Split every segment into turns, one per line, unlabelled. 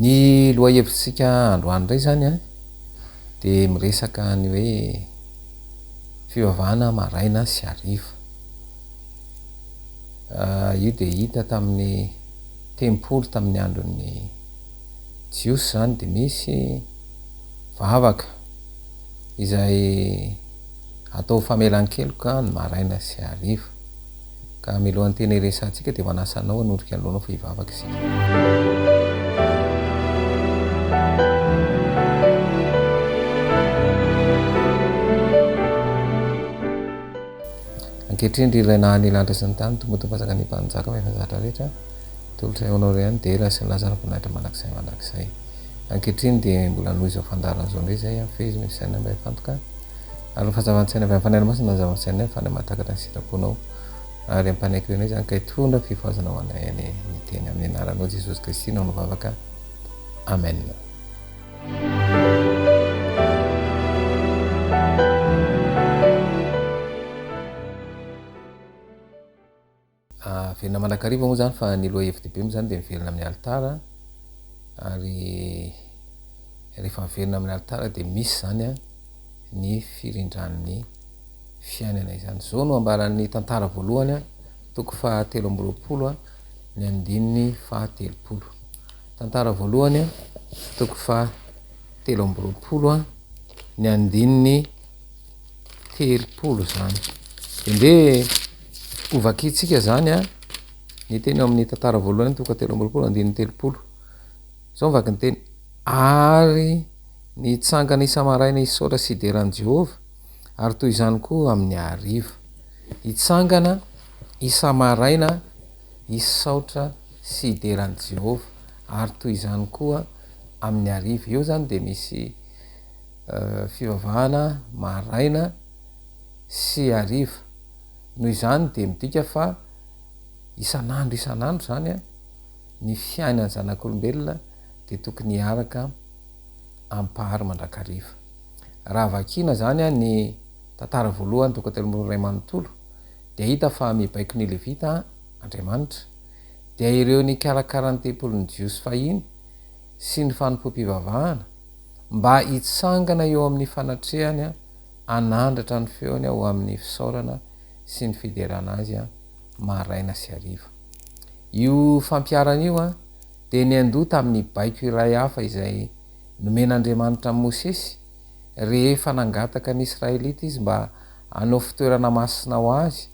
ny loha hevitsika androany ray zany a de miresaka ny hoe fivavahana maraina sy ariva. Io de hita tamin'ny tempolo tamin'ny andron'ny jiosy zany de misy vavaka izay atao famelan-keloka ny maraina sy ariva ka milohan'ny tena iresantsika de manasanao hanondrika anylohanao fa hivavaka isika. Ankehitriny ry raina nilanitra sy ny tany tomboto fasaka ny mpanjaka mefazatra rehetra tolotra eonao rehany de raha sy ny lazara vonahitra mandrakizay. Ankehitriny de mbola noho izao fandaran'izao ndray zay fezy misy saina mba hifantoka ary fahazavan-tsaina avy am'fanena masina zavan-tsaina fa matakatra ny sitraponao ary ampanaiky renay zany ka hitondra fifoazana ho anay any ny teny amin'ny anaranao Jesosy Kristy nao novavaka. Amen. Velona manakariva moa zany fa ny loha hevin-dehibe moa zany de mivelona amin'ny altara ary rehefa mivelona amin'ny altara de misy zany a ny firindran'ny fiainana izany. Zao no ambaran'ny tantara voalohany a toko fahatelo amby roapolo a ny andininy fahatelopolo. Tantara voalohany a toko fahatelo amby roapolo a ny andininy telopolo zany. De nde ovakitsika zany a ny teny eo amin'ny tantara voalohany toko fahatelo amby roapolo andininy telopolo. Zao mivaky ny teny ary ny tsangana isa-maraina isaotra sy ideran'i Jehova ary toy izany koa amin'ny ariva. Hitsangana isa-maraina isaotra sy ideran'i Jehova ary toy izany koa amin'ny ariva. Eo zany de misy fivavahana maraina sy ariva. Noho izany de midika fa isan'andro zany a ny fiainany zanak'olombelona de tokony hiaraka ampahary mandrakariva. Raha vakina zany a ny tantara voalohany toko fahatelo amby roapolo ray manontolo de hita fa mibaiko ny levita Andriamanitra de ireo ny karakara ny tempolin'ny jiosy fahiny sy ny fanompoam-pivavahana mba hitsangana eo amin'ny fanatrehany a anandratra ny feony ao amin'ny fisaorana sy ny fiderana azy a maraina sy ariva. Io fampiarana io a de ny andoha tamin'ny baiko iray hafa izay nomen'Andriamanitra amin'ny Mosesy rehefa nangataka ny Israelita izy mba hanao fitoerana masina ho azy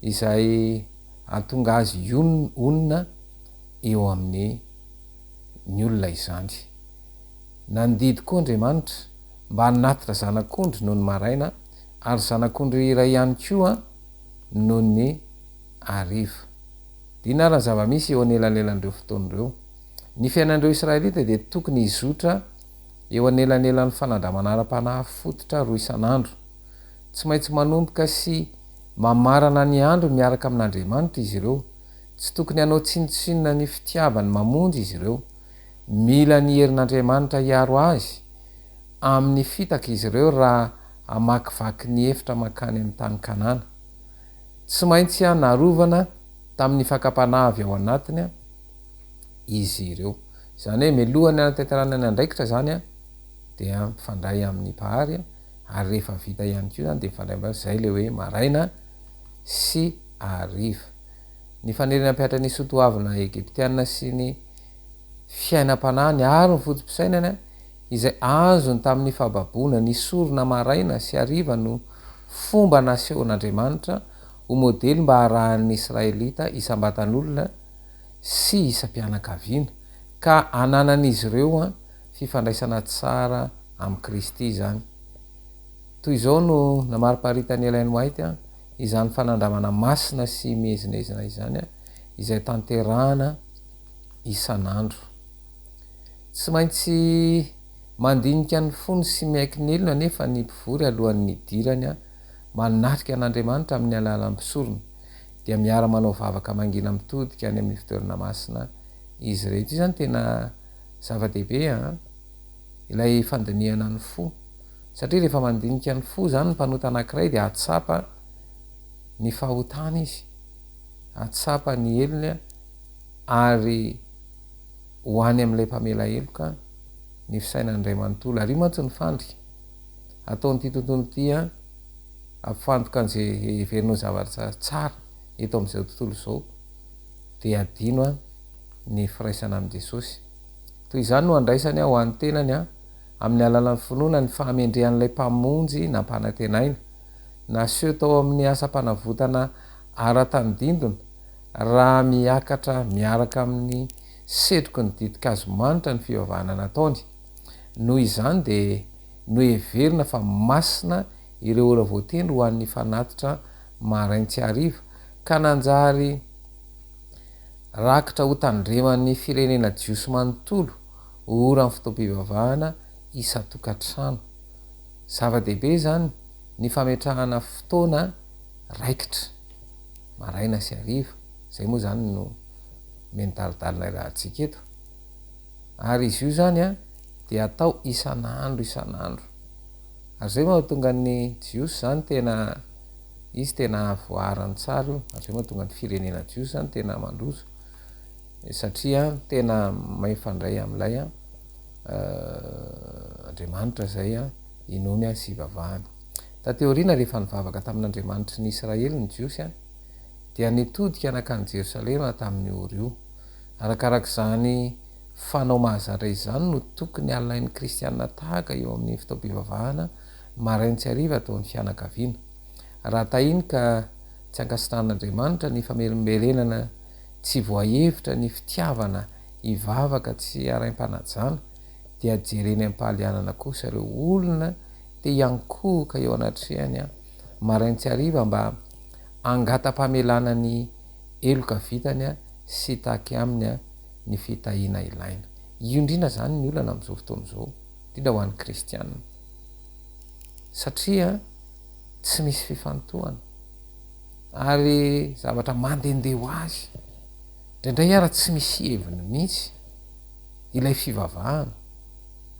izay atonga azy onona eo amin'ny ny olona izany. Nandidy koa Andriamanitra mba hanatitra zanak'ondry noho ny maraina ary zanak'ondry iray ihany koa noho ny ariva. Dinarany zava-misy eo anelanelandreo fotoan'ireo. Ny fiainandreo Israelita de tokony hizotra eo anelanelan'ny fanandramana ara-panahy fototra roa isan'andro. Tsy maintsy manomboka sy mamarana ny andro miaraka amin'Andriamanitra izy ireo. Tsy tokony hanao tsinotsinona ny fitiavany mamonjy izy ireo. Mila ny herin'Andriamanitra hiaro azy amin'ny fitaka izy ireo raha hamakivaky ny hefitra makany amin'ny tany Kanana. Tsy maintsy narovana tamin'ny fakapanahy avy ao anatiny a izy ireo. Zany hoe milohany anatanterana ny andraikitra zany a dia mifandray amin'ny pahary ary rehefa vita ihany koa zany de mifandray amin'ny zay le hoe maraina sy ariva. Ny fanerina ampiatra ny soatoavina Egyptiana sy ny fiainam-panahy ary ny fotom-pisainana izay azony tamin'ny fahababoana ny sorona maraina sy ariva no fomba nasehon'Andriamanitra ho modely mba harahan'ny Israelita isam-batan'olona sy isam-pianakaviana ka ananan'izy ireo a fifandraisana tsara amin'ny Kristy zany. Toy izao no namariparitany Ellen White a izany fanandramana masina sy mihezinezina izany a izay tanterahana isan'andro. Tsy maintsy mandinika ny fony sy miaiky ny elona nefa ny mpivory alohan'ny idirany a manatrika an'Andriamanitra amin'ny alalan'ny mpisorona dia miara manao vavaka mangina mitodika any amin'ny fitoerana masina izy rehetra. Io zany tena zava-dehibe a ilay fandinihana ny fo satria rehefa mandinika ny fo zany ny mpanota anankiray de atsapa ny fahotana izy, atsapa ny elony a ary hoany am'lay mpamela eloka ny fisainan'ndray manontolo ary mantsy ny fandry ataonyity tontolo tya afantoka an'zay verinao zavatra tsara eto am'izao tontolo zao de adinoa ny firaisana am' jesosy toy izany no andraisany ho an'ny tenany a amin'ny alalan'ny finoana ny fahamendrehan'lay mpamonjy nampanantenaina na seo tao amin'ny asa-panavotana ara-tanydindona raha miakatra miaraka amin'ny setroky ny didikazomanitra ny fivavahana nataony noho izany de no everina fa masina ireo ora voatendry ho an'ny fanatitra maraintsy ariva ka nanjary rakitra ho tandreman'ny firenena jiosy manontolo ora ny fotoam-pivavahana isatokantrano zava-dehibe zany ny fametrahana fotoana raikitra maraina sy ariva zay moa zany no menidalidalina rahantsika eto ary izy io zany a de atao isan'andro ary zay mahatonga ny jiosy zany tena izy tena voarany tsara io ary zay mahatonga ny firenena jiosy zany tena mandroso satria tena mahifandray am'lay andriamanitra zay a inomy a sy ivavahany tateorina rehefa nivavaka tamin'andriamanitry ny Israely ny jiosy a dia nitodika anakany Jerosalema tamin'ny oro io arakarak'zany fanao mahazatra izany no tokony alain'ny kristianina tahaka eo amin'ny fotoam-pivavahana maraintsy ariva ataon'ny fianakaviana raha tahiny ka tsy ankasitran'andriamanitra ny famerimberenana tsy voahevitra ny fitiavana ivavaka tsy araim-panajana dia jereny ampahalianana kosa reo olona te iankohoka eo anatrehany a maraintsy ariva mba angata-pamelana ny eloka vitany a sy taky aminy a ny fitahina ilaina io indrindra zany ny olana am'izao fotoana zao indrindra ho an'ny kristianina satria tsy misy fifantohana ary zavatra mandehandeha ho azy ndraindray ara tsy misy heviny mihitsy ilay fivavahana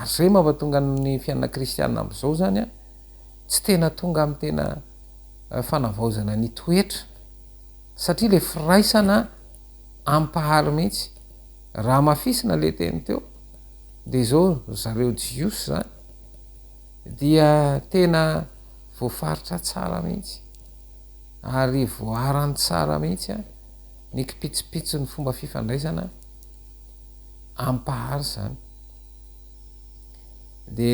ary zay mampatonga ny fiainana kristianina am'izao zany a tsy tena tonga amy tena fanavaozana ny toetra satria le firaisana ampahary mihitsy raha mafisina le teny teo de zao zareo jiosy zany dia tena voafaritra tsara mihitsy ary voarany tsara mihitsy a ny kipitsipitso ny fomba fifandraisana ampahary zany de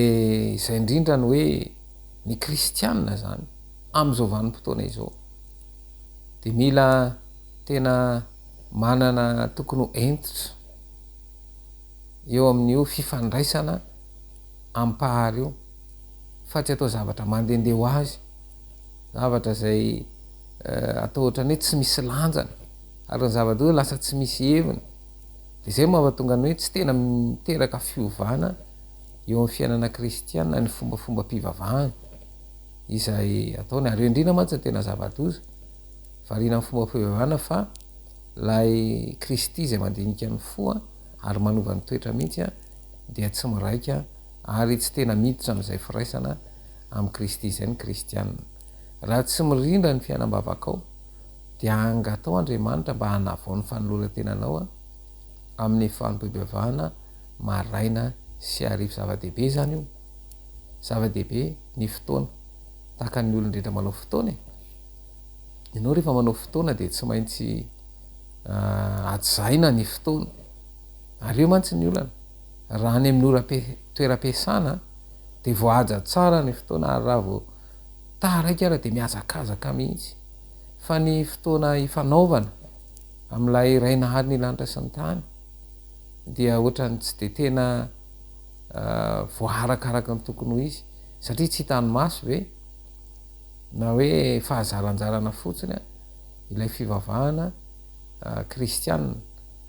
izay indrindra ny hoe ny kristianina zany am'izao vanim-potoana izao de mila tena manana tokony ho entitra eo amin'io fifandraisana ampahary io fa tsy atao zavatra mandehandeha ho azy zavatra zay atao ohatrany hoe tsy misy lanjana ary ny zavatra hoe lasa tsy misy heviny de zay mahatonga ny hoe tsy tena miteraka fiovana eo amin'ny fiainana kristianina ny fombafomba mpivavahany izay ataony ary indrindra mantsy tena zava-doza variana amin'ny fomba fivavahana fa lay kristy zay mandinika ny foa ary manova ny toetra mihitsy a dia tsy miraika ary tsy tena miditra am'izay firaisana amin'ny kristy zay ny kristianina raha tsy mirindra ny fiainam-bavakao dia angatao andriamanitra mba hanavao ny fanoloran-tenanao a amin'ny fanom-pivavahana maraina sy arivo zava-dehibe zany io zava-dehibe ny fotoana tahaka ny olon-drehetra manao fotoana ianao rehefa manao fotoana de tsy maintsy ajaina ny fotoana ary eo mantsy ny olana raha ny amin'ny toeram-piasana de voahaja tsara ny fotoana ary raha vo taraiky ara de miazakazaka mihitsy fa ny fotoana ifanaovana am'lay rainahary ny lanitra sy ny tany dia ohatrany tsy de tena voarakaraka ny tokony ho izy satria tsy hitany maso ve na hoe fahazaranjarana fotsiny a ilay fivavahana kristianina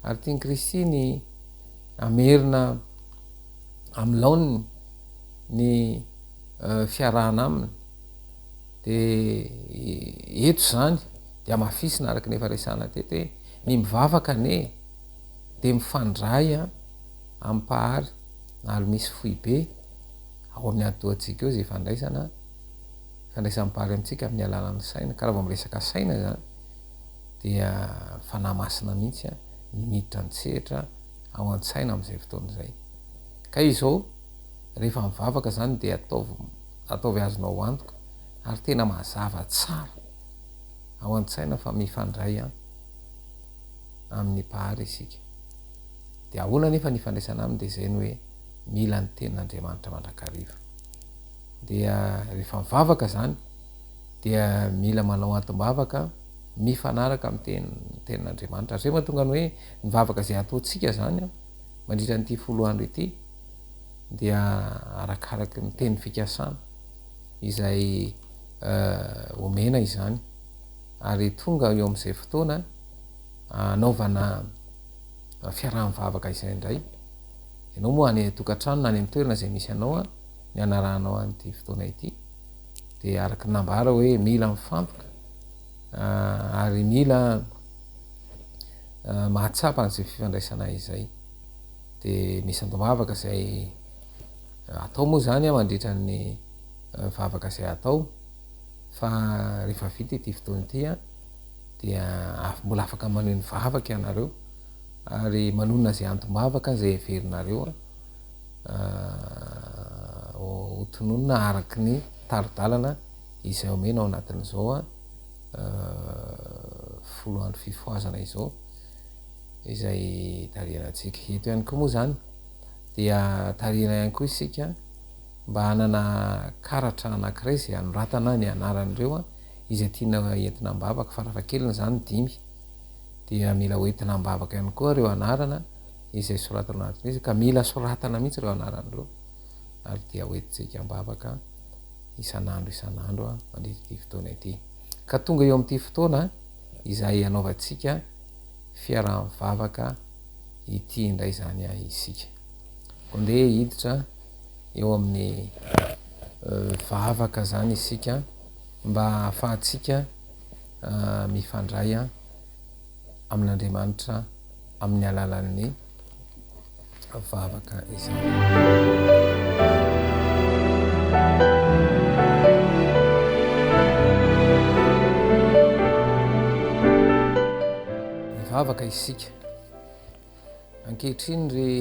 ary tiany kristy ny amerina am'laoniny ny fiarahana aminy de eto zany de amafisina araky nefa resana teto hoe ny mivavaka ne de mifandray a ampahary na ary misy foy be ao amin'ny adohantsika eo zay fandraisam-pahary amitsika amin'ny alalan'ny saina ka raha vao miresaka saina zany dia fanahy masina mihitsy a ny miditra ny tsehatra ao an-tsaina am'izay fotoan'izay ka izao rehefa mivavaka zany de ataovy azonao antoka ary tena mazava tsara ao an-tsaina fa mifandray amin'ny pahary isika de ahoana nefa nifandraisana aminy de zay ny hoe mila ny tenin'andriamanitra mandrakariva dia rehefa mivavaka zany dia mila manao antom-bavaka mifanaraka tenin'andriamanitra zay mahatonga ny hoe mivavaka zay ataotsika zany mandritra nyity foloandro ity dia arakaraky ny teny fikasana izay omena izany ary tonga eo am'izay fotoana anaovana fiaraha-mivavaka izay indray ianao moa any tokantrano na any amy toerana zay misy anao ny anarahanao an'ity fotoana ity de araky nambara hoe mila mifantoka ary mila mahatsapa an'izay fifandraisana izay de misy antom-bavaka zay atao moa zany mandritra ny vavaka zay atao fa rehefa vita ity fotoana ity dia mbola afaka maneho ny vavaka ianareo ary manonona zay antom-bavaka zay everinareo hotononona araky ny taridalana izay omena ao anatin'izao foloandro fifoazana izao izay tarihanantsika eto ihany koa moa zany dia tarihana ihany koa isika mba hanana karatra anankiray zay anoratana ny anaran'ireo izay tiana entina mbavaka farafakeliny zany 5 dia mila hoentina mbavaka ihany koa reo anarana izay soratana anatin'izy ka mila soratana mihitsy reo anaran'ireo ary dia hoentitsika mbavaka isan'andro mandritra fotoana ity ka tonga eo am'ty fotoana izay anaovantsika fiaraha-mivavaka ity indray zany isika kondeha hiditra eo amin'ny vavaka zany isika mba ahafahantsika mifandray amin'Andriamanitra amin'ny alalan'ny vavaka izany. Mivavaka isika ankehitriny ry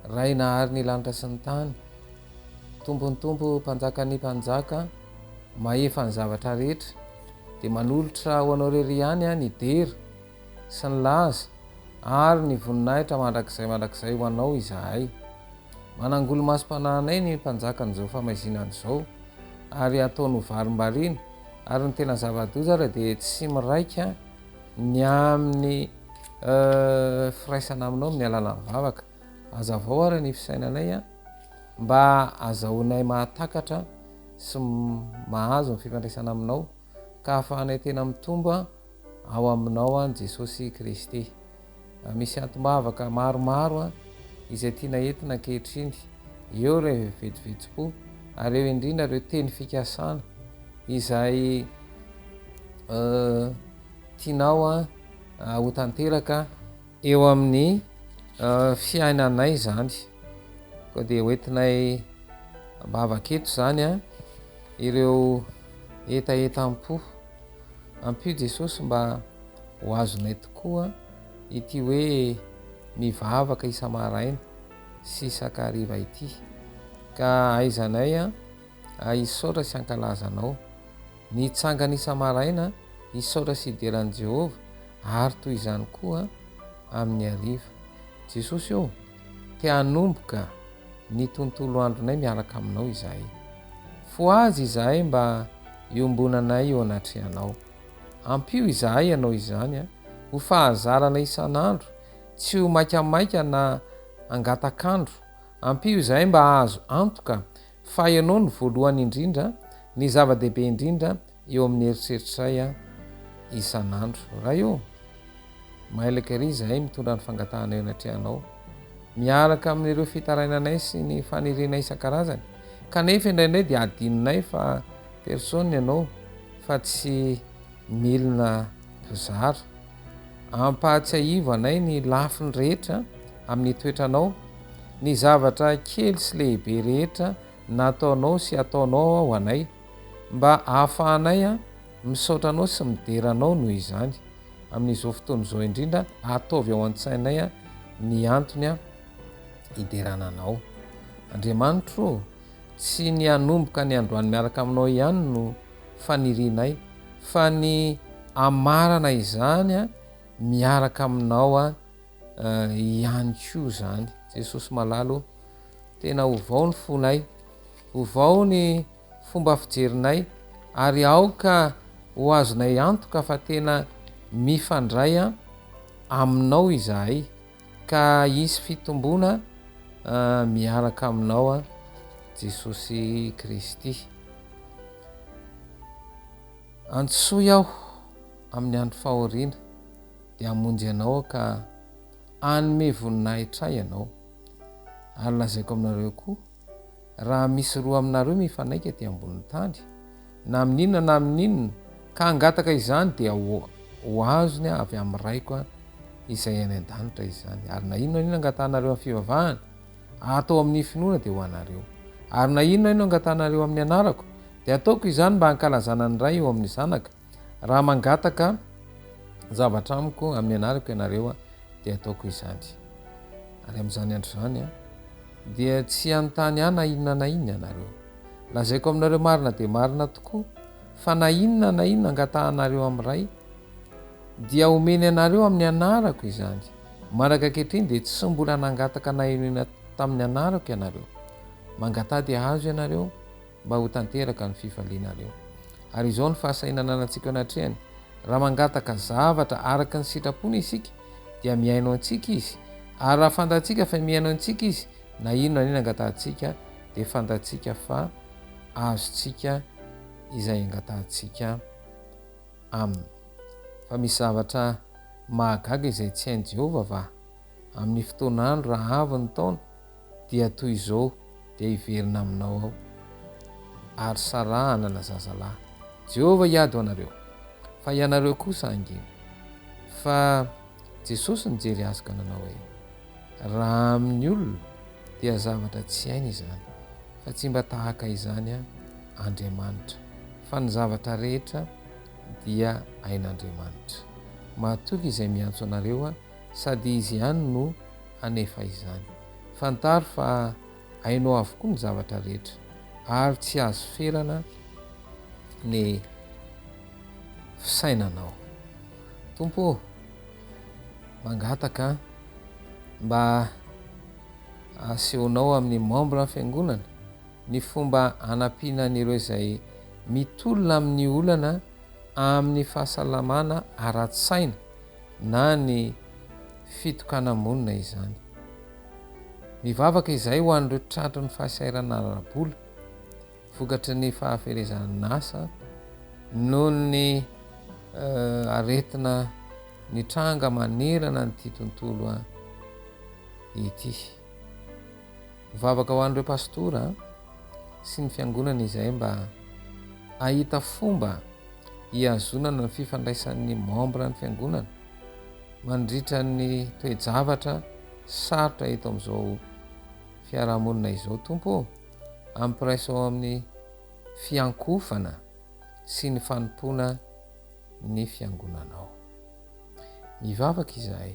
ray nahary ny lanitra sy ny tany tombony tompo mpanjaka ny mpanjaka mahefa ny zavatra rehetra de manolotra ho anao rery ihany ny dera sy ny laza ary ny voninahitra mandrakizay ho anao izahay manangolo masom-pananay ny mpanjaka n'izao famaizinany zao ary ataony varim-bariana ary ny tena zava-dozara de tsy miraika ny amin'ny firaisana aminao amin'ny alalan'ny vavaka azavao ary ny fisainanay mba azahoanay mahatakatra sy mahazo ny fifandraisana aminao ka ahafahanay tena mitomba ao aminao Jesosy Kristy. Misy antom-bavaka maromaro izay tiana entina ankehitriny eo re vetsivetsiko ary eo indrindra reo teny fikasana izay tianao ho tanteraka eo amin'ny fiainanay zany koa de hoentinay mbavaka eto zany ireo etaetam-po ampio Jesosy mba ho azonay tokoa ity hoe mivavaka isa-maraina sy isakariva ity ka aizanay isaotra sy ankalazanao ny tsangana isa-maraina isaotra sy ideran'i Jehova ary toy izany koa amin'ny ariva. Jesosy eo te hanomboka ny tontolo andronay miaraka aminao izahay fo azy izahay mba iombonanay eo anatrehanao ampio izahay ianao izany ho fahazarana isan'andro tsy ho maikamaika na angatakandro ampio izahay mba ahazo antoka fa ianao ny voalohany indrindra ny zava-dehibe indrindra eo amin'ny eritreritray isan'andro raha io mailaka ry izahay mitondra ny fangatahana eo anatrehanao miaraka amin'ireo fitarainanay sy ny fanerenay isan-karazany kanefa indraindray dia adininay fa persona ianao fa tsy milina mpizara ampahatsiaivo anay ny lafiny rehetra amin'ny toetranao ny zavatra kely sy lehibe rehetra nataonao sy ataonao ho anay mba ahafahanay misaotranao sy mideranao noho izany amin'izao fotoana izao indrindra ataovy ao an-tsainay ny antony a hiderananao. Andriamanitro tsy ny anomboka ny androany miaraka aminao ihany no fanirinay fa ny amarana izany a miaraka aminao a ihany ko zany. Jesosy malalo tena ovao ny fonay, ovao ny fomba fijerinay ary aoka ho azonay antoka fa tena mifandray a aminao izahay ka isy fitombona miaraka aminao a Jesosy Kristy. Antsoy aho amin'ny andro fahoriana dia hamonjy anao ka anome voninahitra ianao. Ary lazaiko aminareo koa, raha misy roa aminareo mifanaika ty ambonin'ny tany na amin'inona na amin'inona ka angataka izany dia ho azony avy amin'ny raiko a izay any an-danitra izany. Ary na inona inona angatanareo amin'ny fivavahana atao amin'ny finoana dia ho anareo, ary na inona inona angatanareo amin'ny anarako dia ataoko izany mba hankalazana ny ray eo amin'ny zanaka. Raha mangataka zavatra amiko amin'ny anarako ianareo a dia ataoko izany. Ary amin'izany andro zany a dia tsy anontany na inona na inona ianareo. Lazaiko aminareo marina dia marina tokoa fa na inona na inona angatahanareo amin'ny ray dia omeny anareo amin'ny anarako izany. Manaka ankehitriny dia tsy mbola nangataka na inona tamin'ny anarako ianareo. Mangatady ahazo ianareo mba ho tanteraka ny fifalianareo. Ary izao ny fahasahinana antsika anatrehany, raha mangataka zavatra araka ny sitrapony isika dia miaino antsika izy, ary raha fantatsika fa miaino antsika izy na inona na inona angatantsika dia fantatsika fa azontsika izay angatantsika aminy. Fa misy zavatra mahagaga izay tsy hain' Jehovah va amin'ny fotoan'andro raha avy ny taona dia toy izao dia hiverina aminao ao ary sarahana na zazalahy. Jehovah hiady ho anareo fa ianareo kosa angina fa Jesosy nijery azy ka nanao hoe raha amin'ny olona dia zavatra tsy hainy izany fa tsy mba tahaka izany a Andriamanitra, fa ny zavatra rehetra dia hain'Andriamanitra. Mahatoky izay miantso anareo a sady izy ihany no hanefa izany. Fantaro fa hainao avokoa ny zavatra rehetra ary tsy azo ferana ny fisainanao. Tompo, mangataka mba asehonao amin'ny membre fiangonana ny fomba hanampianan'ireo izay mitolona amin'ny olana amin'ny fahasalamana ara-tsaina na ny fitokana monina izany. Mivavaka izay ho an'ireo tratro ny fahasairana ara-bola vokatry ny fahaferezan'ny asa noho ny aretina ny tranga manerana nyity tontolo ity. Mivavaka ho an'ireo pastora sy ny fiangonana izay mba ahita fomba hiazonana ny fifandraisan'ny membre ny fiangonana mandritra ny toe-javatra sarotra eto amin'izao fiarahamonina izao. Tompo, ampiraisao amin'ny fiankofana sy ny fanompoana ny fiangonanao. Mivavaka izahay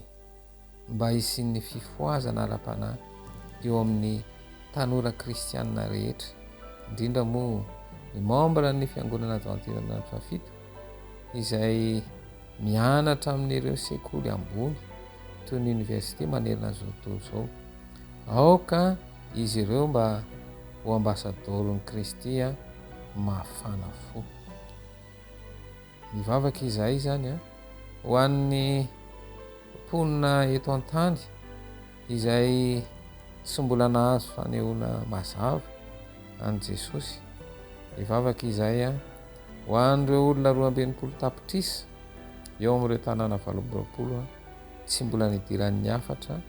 mba hisian'ny fifoazana ara-panahy eo amin'ny tanora kristianina rehetra, indrindra moa ny membre ny fiangonana Adventiste fafito izay mianatra amin'ireo sekoly ambony toy ny université manerana zao tontolo izao. Aoka izy ireo mba ho ambasadôrony Kristy a mafana fo. Mivavaka izahay zany a ho an'ny mponina eto an-tany izay tsy mbola nahazo fanehoana mazava an' Jesosy. Mivavaka izahay a ho an'ireo olona 12 tapitrisa eo amin'ireo tanàna 20 tsy mbola nidiran'ny hafatra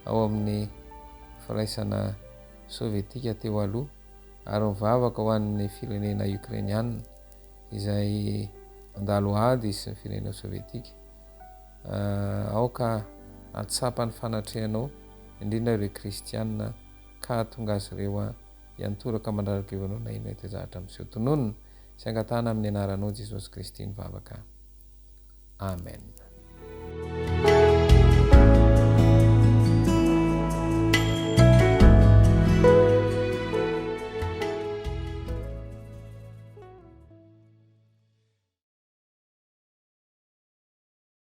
ao amin'ny firaisana sovietika teo aloha, ary mivavaka ho an'ny firenena ukrainiana izay mandalo ady izy sy ny firenena sovietika. Aoka atsapany fanatrehanao indrindra ireo kristianina ka tonga azy ireo a hiantoraka mandraraka eo anao na ino itezahatra amin'izao tononona sy angatana amin'ny anaranao Jesosy Kristy nivavaka. Amen.